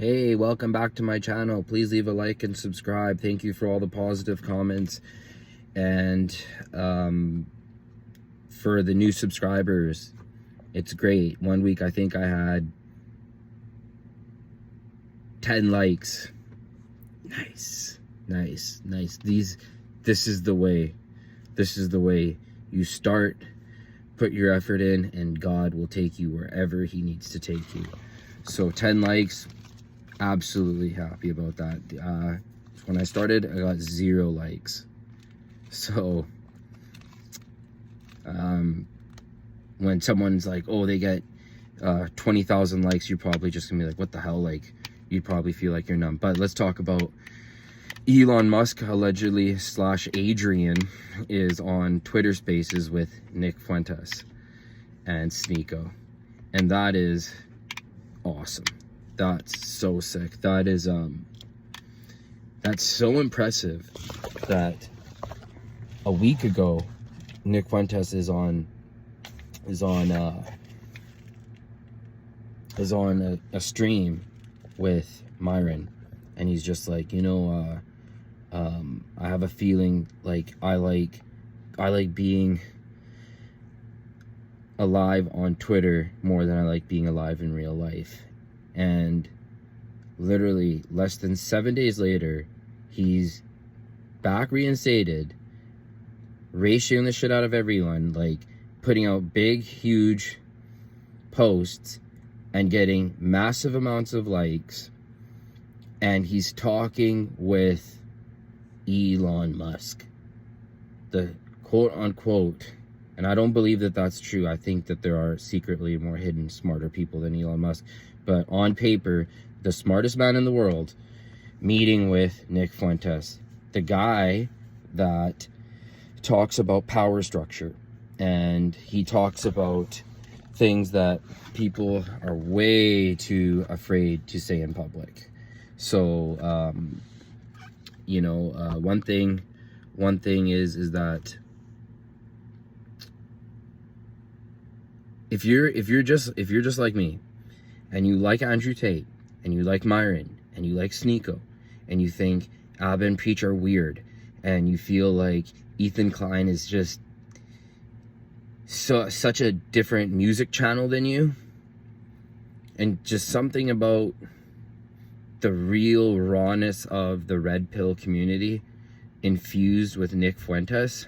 Hey, welcome back to my channel. Please leave a like and subscribe. Thank you for all the positive comments and for the new subscribers. It's great. One week I think I had 10 likes. Nice. This is the way. This is the way you start. Put your effort in and God will take you wherever he needs to take you. So 10 likes. Absolutely happy about that. When I started, I got 0 likes. So when someone's like, oh, they get 20,000 likes, you're probably just gonna be like, what the hell? Like, you'd probably feel like you're numb. But let's talk about Elon Musk. Allegedly / Adrian is on Twitter Spaces with Nick Fuentes and Sneeko, and that is awesome. That's so sick. That is that's so impressive that a week ago Nick Fuentes is on a stream with Myron, and he's just like, I have a feeling like I like being alive on Twitter more than I like being alive in real life. And literally less than 7 days later, he's back reinstated, ratioing the shit out of everyone, like putting out big, huge posts and getting massive amounts of likes. And he's talking with Elon Musk, the quote unquote, and I don't believe that that's true. I think that there are secretly more hidden, smarter people than Elon Musk. But on paper, the smartest man in the world, meeting with Nick Fuentes, the guy that talks about power structure, and he talks about things that people are way too afraid to say in public. So, one thing is that if you're just like me, and you like Andrew Tate, and you like Myron, and you like Sneeko, and you think Abba and Preach are weird, and you feel like Ethan Klein is just such a different music channel than you, and just something about the real rawness of the red pill community infused with Nick Fuentes,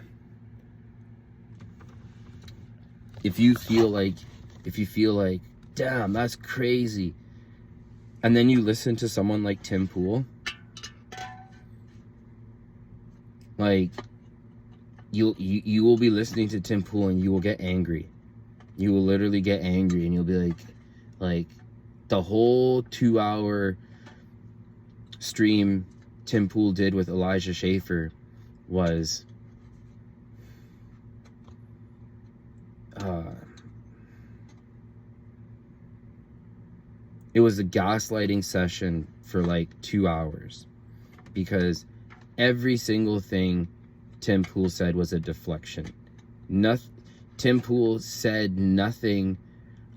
if you feel like, damn, that's crazy, and then you listen to someone like Tim Pool, like, you will be listening to Tim Pool and you will get angry. You will literally get angry, and you'll be like the whole 2-hour stream Tim Pool did with Elijah Schaefer was it was a gaslighting session for like 2 hours, because every single thing Tim Pool said was a deflection. Tim Pool said nothing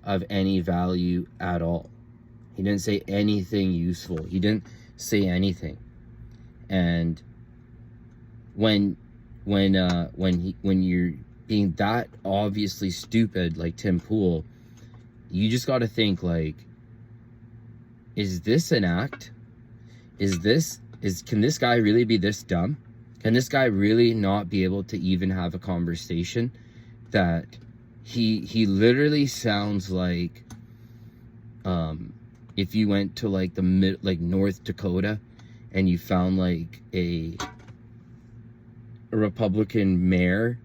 of any value at all. He didn't say anything useful. He didn't say anything. And when you're being that obviously stupid like Tim Pool, you just got to think, like, is this an act? Can this guy really be this dumb? Can this guy really not be able to even have a conversation? That he literally sounds like if you went to like North Dakota and you found like a Republican mayor,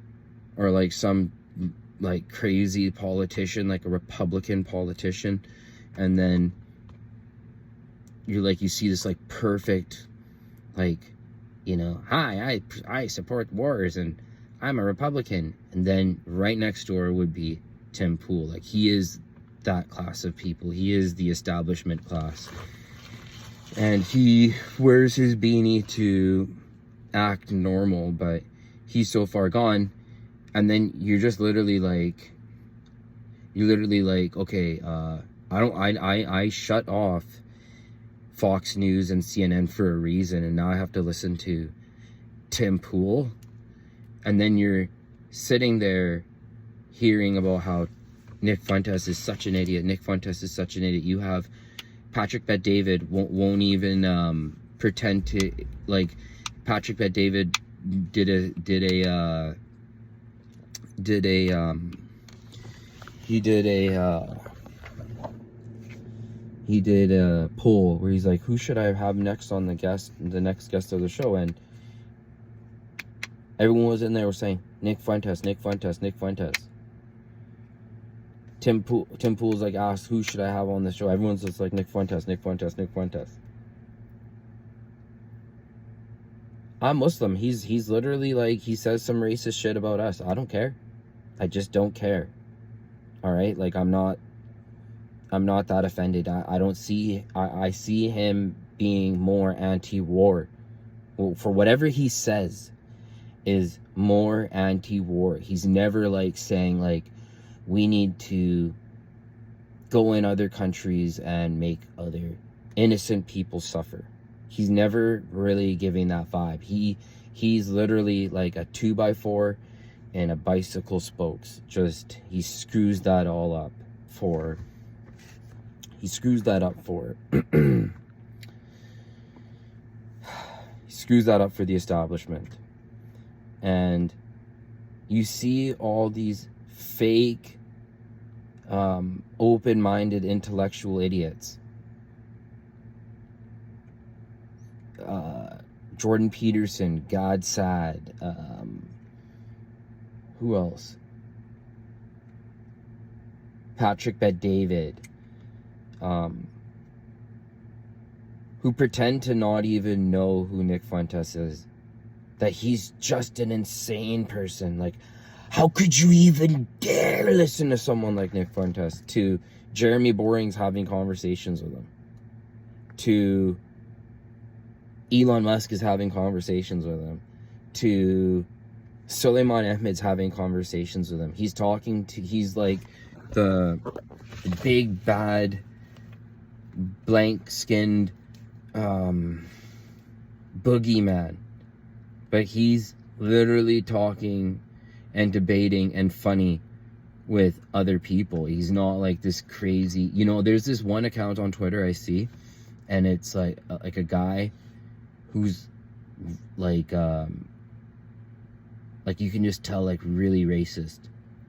or like some like crazy politician, like a Republican politician, and then you see this like perfect, like, hi, I support wars and I'm a Republican, and then right next door would be Tim Pool. Like, he is that class of people. He is the establishment class, and he wears his beanie to act normal, but he's so far gone. And then you're just literally like, okay, I shut off Fox News and CNN for a reason, and now I have to listen to Tim Pool. And then you're sitting there hearing about how Nick Fuentes is such an idiot. Nick Fuentes is such an idiot. You have Patrick Bet-David won't even pretend to, like, Patrick Bet-David did a poll where he's like, who should I have next on the next guest of the show? And everyone was in there was saying Nick Fuentes, Nick Fuentes, Nick Fuentes. Tim Pool's like asked, who should I have on the show? Everyone's just like Nick Fuentes, Nick Fuentes, Nick Fuentes. I'm Muslim. He's literally like, he says some racist shit about us. I don't care. I just don't care. All right, like I'm not that offended. I don't see. I see him being more anti-war. Well, for whatever he says, is more anti-war. He's never like saying like, we need to go in other countries and make other innocent people suffer. He's never really giving that vibe. He's literally like a 2x4 and a bicycle spokes. Just he screws that all up for. He screws that up for. He screws that up for the establishment, and you see all these fake, open-minded intellectual idiots. Jordan Peterson, God Sad. Who else? Patrick Bet-David. Who pretend to not even know who Nick Fuentes is. That he's just an insane person. Like, how could you even dare listen to someone like Nick Fuentes? To Jeremy Boring's having conversations with him. To Elon Musk is having conversations with him. To Suleiman Ahmed's having conversations with him. He's like the big bad blank-skinned boogeyman. But he's literally talking and debating and funny with other people. He's not like this crazy, there's this one account on Twitter I see, and it's like a guy who's like you can just tell, like really racist,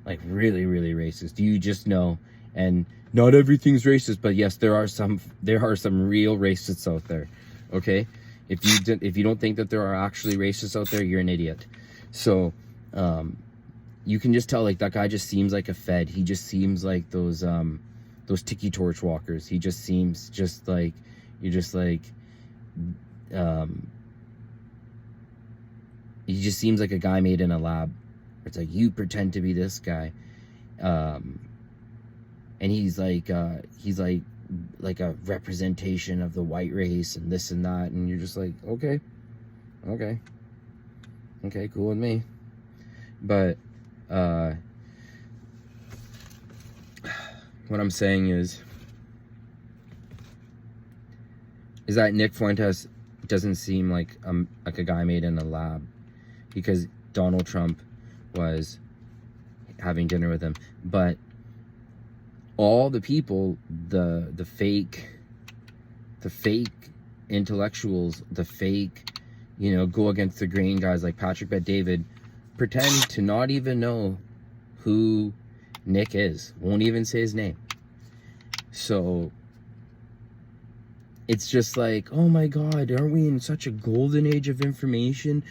like really, really racist. You just know, and not everything's racist, but yes, there are some real racists out there. Okay, if you don't think that there are actually racists out there, you're an idiot. So, you can just tell, like, that guy just seems like a Fed. He just seems like those tiki torch walkers. He just seems just like, you're just like, he just seems like a guy made in a lab. It's like, you pretend to be this guy. And he's like a representation of the white race and this and that. And you're just like, okay, cool with me. But, what I'm saying is that Nick Fuentes doesn't seem like a guy made in a lab, because Donald Trump was having dinner with him. But all the people, the fake intellectuals, the fake, go against the grain guys like Patrick Bet-David, pretend to not even know who Nick is. Won't even say his name. So it's just like, oh my God, aren't we in such a golden age of information?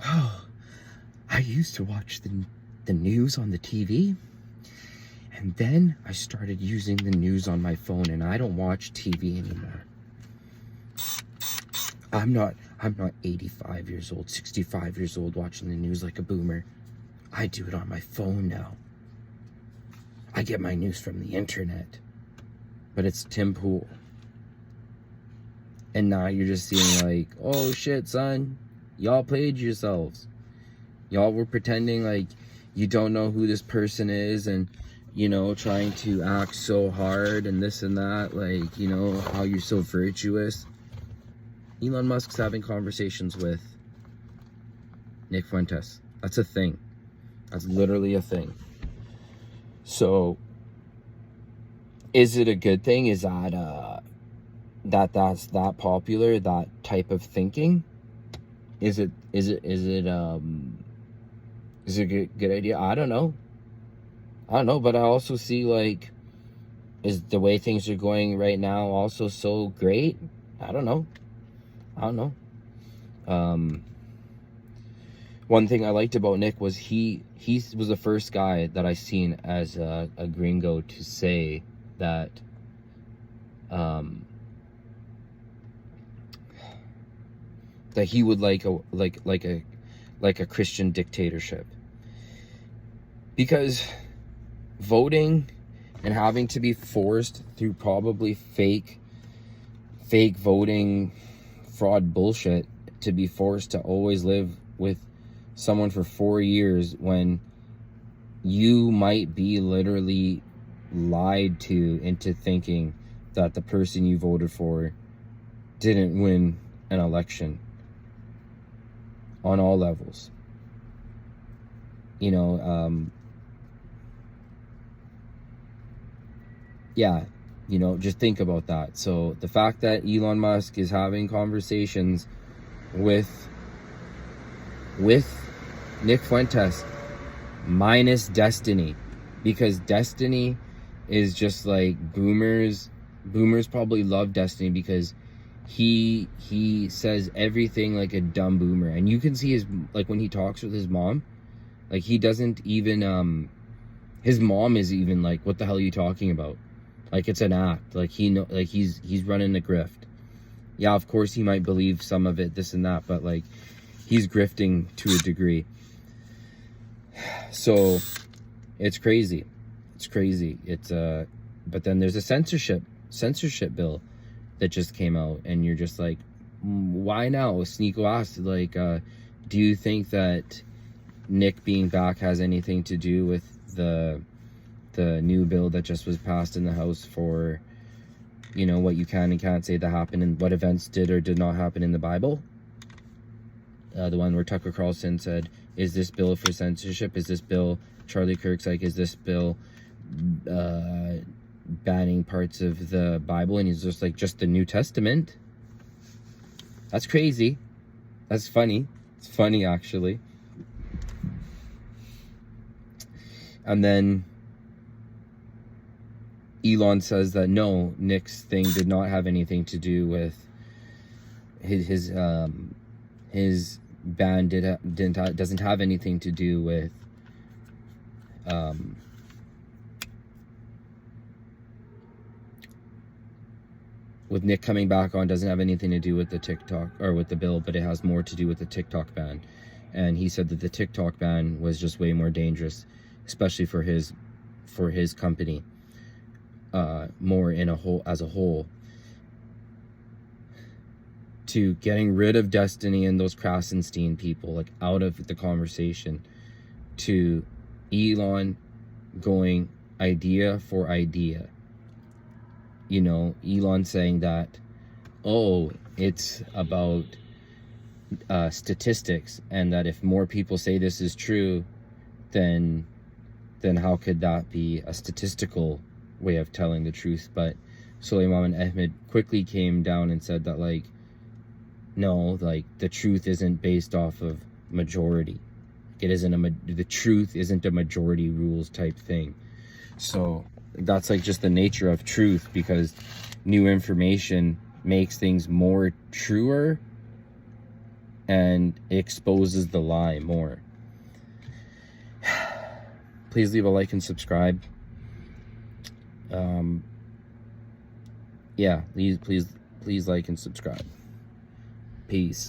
Oh, I used to watch the news on the TV, and then I started using the news on my phone, and I don't watch TV anymore. I'm not 85 years old, 65 years old watching the news like a boomer. I do it on my phone now. I get my news from the internet. But it's Tim Pool. And now you're just seeing like, oh shit, son, y'all played yourselves. Y'all were pretending like you don't know who this person is, and trying to act so hard and this and that, like, how you're so virtuous. Elon Musk's having conversations with Nick Fuentes. That's a thing. That's literally a thing. So, is it a good thing? Is that that's that popular, that type of thinking? Is it a good idea? I don't know, but I also see, like, is the way things are going right now also so great? I don't know. One thing I liked about Nick was he was the first guy that I seen as a gringo to say that that he would like a Christian dictatorship, because voting and having to be forced through probably fake voting fraud bullshit to be forced to always live with someone for 4 years when you might be literally lied to into thinking that the person you voted for didn't win an election on all levels. Yeah, just think about that. So the fact that Elon Musk is having conversations with Nick Fuentes minus Destiny, because Destiny is just like boomers probably love Destiny because he says everything like a dumb boomer, and you can see his, like, when he talks with his mom, like, he doesn't even his mom is even like, what the hell are you talking about? Like, it's an act. Like, he's running a grift. Yeah, of course he might believe some of it, this and that, but like, he's grifting to a degree. So it's crazy. But then there's a censorship bill that just came out, and you're just like, why now? Sneeko asked, like, do you think that Nick being back has anything to do with the new bill that just was passed in the House for, what you can and can't say that happened and what events did or did not happen in the Bible? The one where Tucker Carlson said, is this bill for censorship? Is this bill, Charlie Kirk's like, is this bill banning parts of the Bible? And he's just like, just the New Testament? That's crazy. That's funny. It's funny, actually. And then Elon says that no, Nick's thing did not have anything to do with his ban doesn't have anything to do with Nick coming back on, doesn't have anything to do with the TikTok or with the bill, but it has more to do with the TikTok ban. And he said that the TikTok ban was just way more dangerous, especially for his company, more as a whole, to getting rid of Destiny and those Krasenstein people, like, out of the conversation, to Elon going idea for idea. Elon saying that, oh, it's about statistics, and that if more people say this is true, then how could that be a statistical way of telling the truth? But Suleiman Ahmed quickly came down and said that, like, no, like, the truth isn't based off of majority. It isn't the truth isn't a majority rules type thing. So that's like just the nature of truth, because new information makes things more truer and exposes the lie more. Please leave a like and subscribe. Yeah, please like and subscribe. Peace.